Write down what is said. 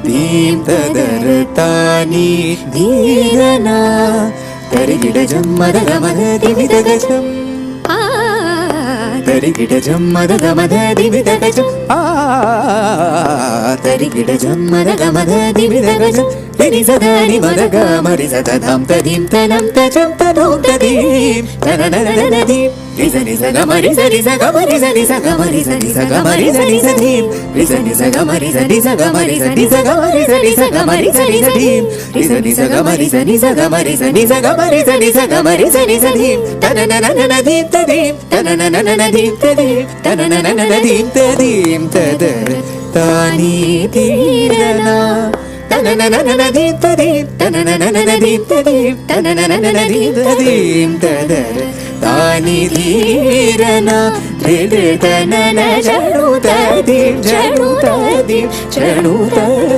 ಧೀಂ ತದರ ತಾನಿ ಧೀರನ ತರಿಗಿಡ ಜಮ್ಮದ ಗಮದ ದಿವಿದ ಗಜಂ ತರಿಗಿಡ ಜಮ್ಮದ ಗಮದ ದಿವಿದ ಗಜಂ ತರಿಗಿಡ ಜಮ್ಮದ ಗಮದ ದಿವಿದ ಗಜಂ ರಿ ಸದಾನಿ ಮದ ಗ ಮರಿ ಸದ ಧಂ ತದೀಂ ತನಂ ತಜಂ ತನೋಂ ತದೀಂ ತನನನನ ದೀಂ ರಿ ಸನಿ ಸ ಗ ಮರಿ ಸನಿ ಸ ಗ ಮರಿ ಸನಿ ಸ ಗ ಮರಿ ಸನಿ ಸ ಗ ಮರಿ ಸನಿ ಸ ದೀಂ ರಿ ಸನಿ ಸ ಗ ಮರಿ ಸನಿ ಸ ಗ ಮರಿ ಸನಿ ಸ ಗ ಮರಿ ಸನಿ ಸ ಗ ಮರಿ ಸನಿ ಸ ದೀಂ ರಿ ಸನಿ ಸ ಗ ಮರಿ ಸನಿ ಸ ಗ ಮರಿ ಸನಿ ಸ ಗ ಮರಿ ಸನಿ ಸ ಗ ಮರಿ ಸನಿ ಸ ದೀಂ ತನನನನ ದೀಂ ತದೀಂ ತನನನನ ದೀಂ ತದೀಂ ತನನನನ ದೀಂ ತದೀಂ ತದರ ತಾನಿ ಧೀರನ ತನನನನ ದೀಂ ತದೀಂ ತನನನನ ದೀಂ ತದೀಂ ತನನನನ ದೀಂ ತದೀಂ ತದರ ತಾನಿ ಧೀರನ ಧೀರ ತನನ ಜಣು ತದೀಂ ಜಣು ತದೀಂ ಜಣು